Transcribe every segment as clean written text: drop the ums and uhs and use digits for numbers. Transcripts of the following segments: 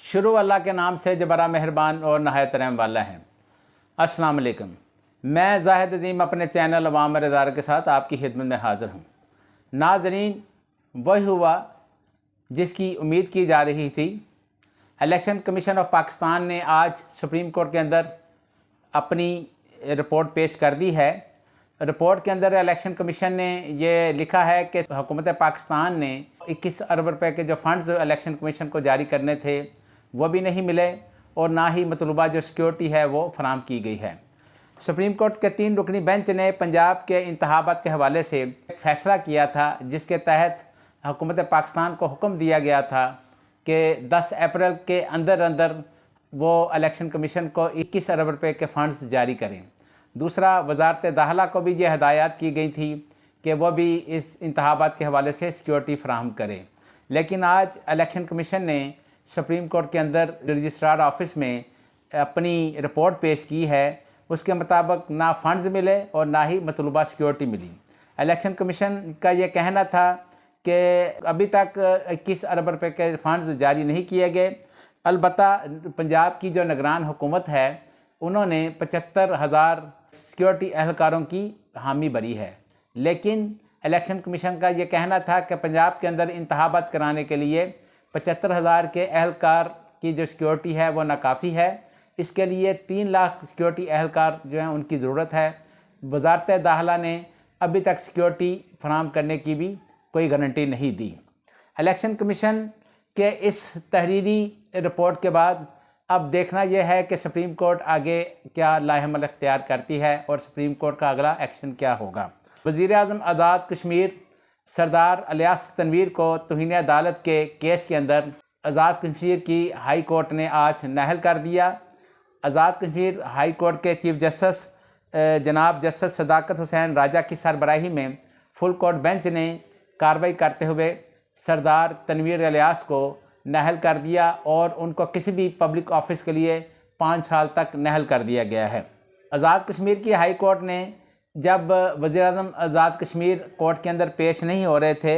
शुरू अल्लाह के नाम से जो बड़ा मेहरबान और नहायत रहम वाला है। अस्सलाम वालेकुम। मैं ज़ाहिद अज़ीम अपने चैनल अवाम इदारा के साथ आपकी खिदमत में हाज़िर हूँ। नाज़रीन, वही हुआ जिसकी उम्मीद की जा रही थी। इलेक्शन कमीशन ऑफ पाकिस्तान ने आज सुप्रीम कोर्ट के अंदर अपनी रिपोर्ट पेश कर दी है। रिपोर्ट के अंदर इलेक्शन कमीशन ने ये लिखा है कि हुकूमत पाकिस्तान ने 21 अरब रुपए के जो फ़ंड्स इलेक्शन कमीशन को जारी करने थे वो भी नहीं मिले और ना ही मतलूबा जो सिक्योरिटी है वो फराम की गई है। सुप्रीम कोर्ट के 3 रुकनी बेंच ने पंजाब के इंतखाबात के हवाले से एक फ़ैसला किया था, जिसके तहत हुकूमत पाकिस्तान को हुक्म दिया गया था कि 10 अप्रैल के अंदर अंदर वो इलेक्शन कमीशन को 21 अरब रुपए के फ़ंड्स जारी करें। दूसरा, वजारत दाखिला को भी ये हदायत की गई थी कि वह भी इस इंतखाबात के हवाले से सिक्योरिटी फराहम करें। लेकिन आज इलेक्शन कमीशन ने सुप्रीम कोर्ट के अंदर रजिस्ट्रार ऑफिस में अपनी रिपोर्ट पेश की है। उसके मुताबिक ना फ़ंड्स मिले और ना ही मतलूबा सिक्योरिटी मिली। इलेक्शन कमीशन का ये कहना था कि अभी तक 21 अरब रुपए के फ़ंड्स जारी नहीं किए गए। अलबत्ता पंजाब की जो निगरान हुकूमत है उन्होंने 75,000 सिक्योरिटी एहलकारों की हामी भरी है। लेकिन इलेक्शन कमीशन का ये कहना था कि पंजाब के अंदर इंतखाबात कराने के लिए 75,000 के एहलकार की जो सिक्योरिटी है वो नाकाफ़ी है। इसके लिए 3 लाख सिक्योरिटी एहलकार जो हैं उनकी ज़रूरत है। वजारत दाखिला ने अभी तक सिक्योरिटी फराहम करने की भी कोई गारंटी नहीं दी। इलेक्शन कमीशन के इस तहरीरी रिपोर्ट के बाद अब देखना यह है कि सुप्रीम कोर्ट आगे क्या लाहेमल इख्तियार करती है और सुप्रीम कोर्ट का अगला एक्शन क्या होगा। वज़ीर-ए-आज़म आज़ाद कश्मीर सरदार इलियास तनवीर को तौहीन अदालत के केस के अंदर आज़ाद कश्मीर की हाई कोर्ट ने आज नाअहल कर दिया। आज़ाद कश्मीर हाई कोर्ट के चीफ जस्टिस जनाब जस्टिस सदाकत हुसैन राजा की सरबराही में फुल कोर्ट बेंच ने कार्रवाई करते हुए सरदार तनवीर इलियास को नाअहल कर दिया और उनको किसी भी पब्लिक ऑफिस के लिए 5 साल तक नाअहल कर दिया गया है। आज़ाद कश्मीर की हाई कोर्ट ने जब वज़ीर-ए-आज़म आज़ाद कश्मीर कोर्ट के अंदर पेश नहीं हो रहे थे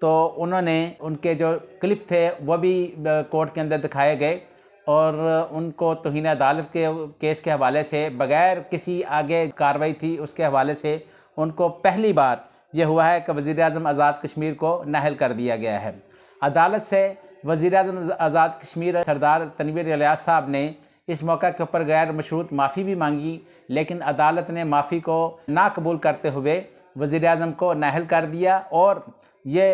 तो उन्होंने उनके जो क्लिप थे वो भी कोर्ट के अंदर दिखाए गए और उनको तौहीन अदालत के केस के हवाले से बग़ैर किसी आगे कार्रवाई थी उसके हवाले से उनको पहली बार ये हुआ है कि वज़ीर-ए-आज़म आज़ाद कश्मीर को नाअहल कर दिया गया है। अदालत से वज़ीर-ए-आज़म आज़ाद कश्मीर सरदार तनवीर इलियास साहब ने इस मौका के ऊपर गैर मशरूत माफ़ी भी मांगी, लेकिन अदालत ने माफ़ी को ना कबूल करते हुए वज़ीर-ए-आज़म को नाअहल कर दिया और ये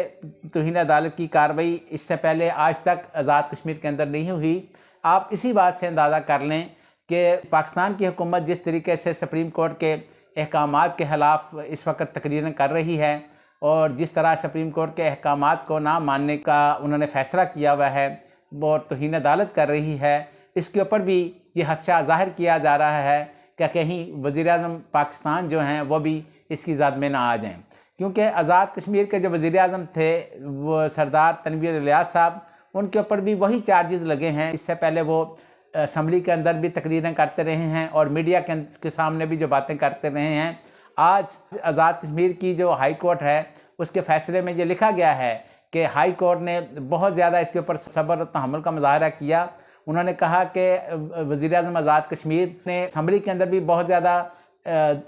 तौहीन अदालत की कार्रवाई इससे पहले आज तक आज़ाद कश्मीर के अंदर नहीं हुई। आप इसी बात से अंदाज़ा कर लें कि पाकिस्तान की हुकूमत जिस तरीके से सुप्रीम कोर्ट के अहकामात के ख़िलाफ़ इस वक्त तकरीरें कर रही है और जिस तरह सुप्रीम कोर्ट के अहकामात को ना मानने का उन्होंने फ़ैसला किया हुआ है और तौहीन अदालत कर रही है, इसके ऊपर भी ये खदशा ज़ाहिर किया जा रहा है कि कहीं वज़ीर-ए-आज़म पाकिस्तान जो हैं वो भी इसकी ज़द में ना आ जाएं। क्योंकि आज़ाद कश्मीर के जो वज़ीर-ए-आज़म थे वो सरदार तनवीर इलियास साहब, उनके ऊपर भी वही चार्जेस लगे हैं। इससे पहले वो असम्बली के अंदर भी तकरीरें करते रहे हैं और मीडिया के सामने भी जो बातें करते रहे हैं। आज आज़ाद कश्मीर की जो हाई कोर्ट है उसके फ़ैसले में ये लिखा गया है कि हाई कोर्ट ने बहुत ज़्यादा इसके ऊपर सब्र और तहम्मुल का मुज़ाहरा किया। उन्होंने कहा कि वज़ीर-ए-आज़म आज़ाद कश्मीर ने असम्बली के अंदर भी बहुत ज़्यादा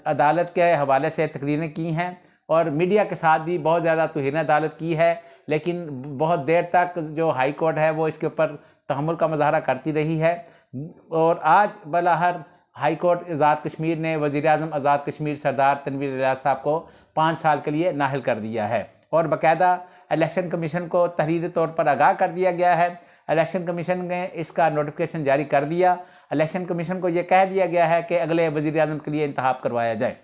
अदालत के हवाले से तकरीरें की हैं और मीडिया के साथ भी बहुत ज़्यादा तौहीन अदालत की है, लेकिन बहुत देर तक जो हाई कोर्ट है वो इसके ऊपर तहम्मुल का मुज़ाहरा करती रही है। और आज बलाहर हाई कोर्ट आज़ाद कश्मीर ने वज़ीर-ए-आज़म आज़ाद कश्मीर सरदार तनवीर इलियास साहब को 5 साल के लिए नाअहल कर दिया है और बाकायदा इलेक्शन कमीशन को तहरीरी तौर पर आगाह कर दिया गया है। इलेक्शन कमीशन ने इसका नोटिफिकेशन जारी कर दिया। इलेक्शन कमीशन को ये कह दिया गया है कि अगले वज़ीर-ए-आज़म के लिए इंतखाब करवाया जाए।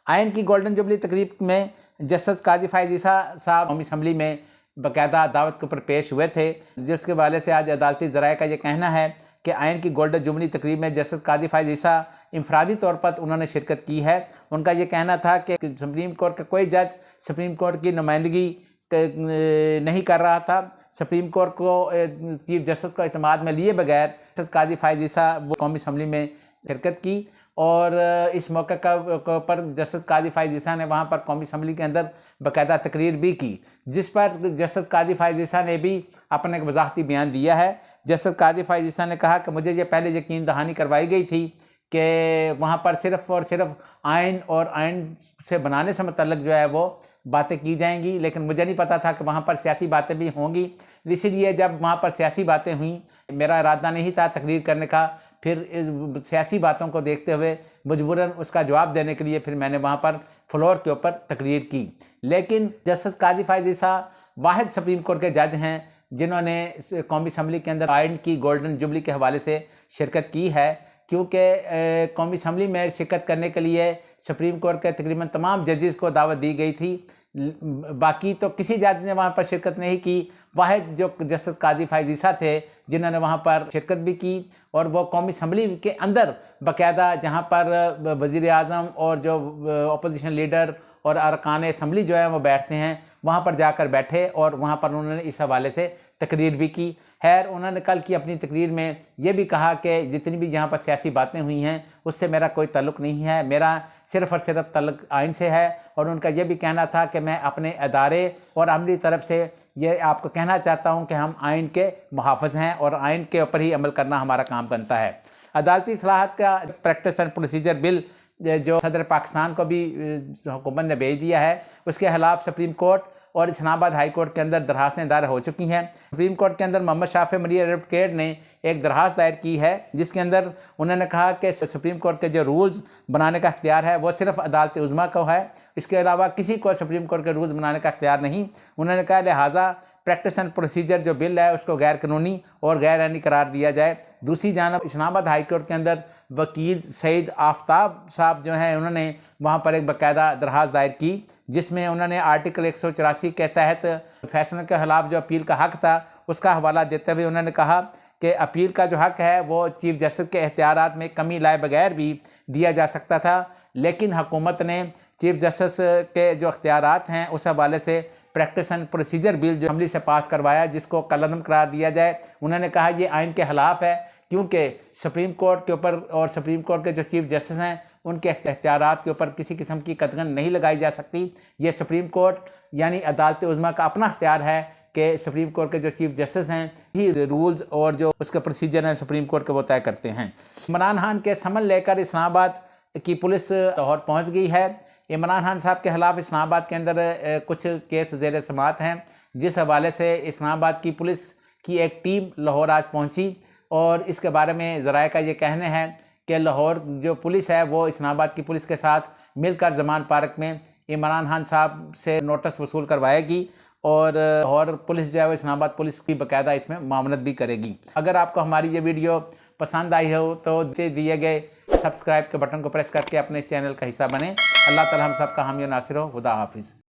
आइन की गोल्डन जुबली तकरीब में जस्टिस काजी फ़ाइज़ ईसा साहब कौमी असम्बली में बाकायदा दावत के ऊपर पेश हुए थे, जिसके हवाले से आज अदालती ज़राए का ये कहना है कि आइन की गोल्डन जुबली तकरीब में जस्टिस काजी फ़ाइज़ ईसा इंफरादी तौर पर उन्होंने शिरकत की है। उनका ये कहना था कि सुप्रीम कोर्ट का कोई जज सुप्रीम कोर्ट की नुमाइंदगी नहीं कर रहा था। सुप्रीम कोर्ट को चीफ जस्टिस को इत्मीनान में लिए बगैर जस्टिस काजी फ़ाइज़ ईसा वो कौमी असम्बली में शिरकत की और इस मौके पर जस्टिस काजी फ़ाइज़ ईसा ने वहाँ पर कौमी असम्बली के अंदर बाकायदा तकरीर भी की, जिस पर जस्टिस काजी फ़ाइज़ ईसा ने भी अपना एक वजाहती बयान दिया है। जस्टिस काजी फ़ाइज़ ईसा ने कहा कि मुझे ये पहले यकीन दहानी करवाई गई थी कि वहाँ पर सिर्फ़ और सिर्फ आइन और आइन से बनाने से मतलब जो है वो बातें की जाएंगी, लेकिन मुझे नहीं पता था कि वहाँ पर सियासी बातें भी होंगी। इसीलिए जब वहाँ पर सियासी बातें हुई, मेरा इरादा नहीं था तकरीर करने का, फिर इस सियासी बातों को देखते हुए मजबूरन उसका जवाब देने के लिए फिर मैंने वहाँ पर फ्लोर के ऊपर तकरीर की। लेकिन जस्टिस काजी फ़ाइज़ ईसा वाहिद सुप्रीम कोर्ट के जज हैं जिन्होंने कौमी असम्बली के अंदर आइन की गोल्डन जुबली के हवाले से शिरकत की है, क्योंकि कौमी असम्बली में शिरकत करने के लिए सुप्रीम कोर्ट के तकरीबन तमाम जजेस को दावत दी गई थी। बाकी तो किसी जज ने वहाँ पर शिरकत नहीं की, वाहिद जो जस्टिस काजी फ़ाइज़ ईसा थे जिन्होंने वहाँ पर शिरकत भी की, और वो कौमी असम्बली के अंदर बाकायदा जहाँ पर वज़ीर आज़म और जो अपोजिशन लीडर और अरकान असम्बली जो है वो बैठते हैं, वहाँ पर जाकर बैठे और वहाँ पर उन्होंने इस हवाले से तकरीर भी की। खैर, उन्होंने कल की अपनी तकरीर में ये भी कहा कि जितनी भी यहाँ पर सियासी बातें हुई हैं उससे मेरा कोई ताल्लुक़ नहीं है, मेरा सिर्फ़ और सिर्फ ताल्लुक़ आइन से है। और उनका ये भी कहना था कि मैं अपने अदारे और अमली तरफ से ये आपको कहना चाहता हूँ कि हम आइन के मुहाफ़िज़ हैं और आइन के ऊपर ही अमल करना हमारा काम बनता है। अदालती इस्लाहात का प्रैक्टिस एंड प्रोसीजर बिल जो सदर पाकिस्तान को भी हुकूमत ने भेज दिया है, उसके खिलाफ सुप्रीम कोर्ट और इस्लामाबाद हाई कोर्ट के अंदर दरखास्तें दायर हो चुकी हैं। सुप्रीम कोर्ट के अंदर मोहम्मद शाफी मलिक एडवोकेट ने एक दरखास्त दायर की है, जिसके अंदर उन्होंने कहा कि सुप्रीम कोर्ट के जो रूल्स बनाने का इख्तियार है वो सिर्फ अदालत उज़्मा को है, इसके अलावा किसी को सुप्रीम कोर्ट के रूल्स बनाने का इख्तियार नहीं। उन्होंने कहा लिहाजा प्रैक्टिस एंड प्रोसीजर जो बिल है उसको गैर कानूनी और गैर आइनी करार दिया जाए। दूसरी जानब इस्लामाबाद हाई कोर्ट के अंदर वकील सईद आफ्ताब साहब जो हैं उन्होंने वहाँ पर एक बाकायदा दरखास्त दायर की, जिसमें उन्होंने आर्टिकल 184 के तहत फैसलों के खिलाफ जो अपील का हक़ था उसका हवाला देते हुए उन्होंने कहा कि अपील का जो हक़ है वो चीफ जस्टिस के इख्तियारात में कमी लाए बगैर भी दिया जा सकता था, लेकिन हुकूमत ने चीफ जस्टिस के जो इख्तियारात हैं उस हवाले से प्रैक्टिस एंड प्रोसीजर बिल जो असम्बली से पास करवाया, जिसको कलअदम करार दिया जाए। उन्होंने कहा ये आइन के खिलाफ है, क्योंकि सुप्रीम कोर्ट के ऊपर और सुप्रीम कोर्ट के जो चीफ जस्टिस हैं उनके इख्तियारात के ऊपर किसी किस्म की कतगन नहीं लगाई जा सकती। ये सुप्रीम कोर्ट यानी अदालत उज़्मा का अपना इख्तियार है कि सुप्रीम कोर्ट के जो चीफ जस्टिस हैं ही रूल्स और जो उसके प्रोसीजर हैं सुप्रीम कोर्ट के वो तय करते हैं। इमरान खान के समन लेकर इस्लामाबाद की पुलिस लाहौर पहुंच गई है। इमरान खान साहब के खिलाफ इस्लामाबाद के अंदर कुछ केस ज़ेर समाअत हैं, जिस हवाले से इस्लामाबाद की पुलिस की एक टीम लाहौर आज पहुंची और इसके बारे में ज़राए का ये कहने हैं कि लाहौर जो पुलिस है वो इस्लामाबाद की पुलिस के साथ मिलकर जमान पार्क में इमरान खान साहब से नोटिस वसूल करवाएगी और लाहौर पुलिस जो है वो इस्लामाबाद पुलिस की बाकायदा इसमें मामनत भी करेगी। अगर आपको हमारी ये वीडियो पसंद आई हो तो दिए गए सब्सक्राइब के बटन को प्रेस करके अपने इस चैनल का हिस्सा बने। अल्लाह ताला हम सब का हामी और नासिर हो। खुदा हाफिज़।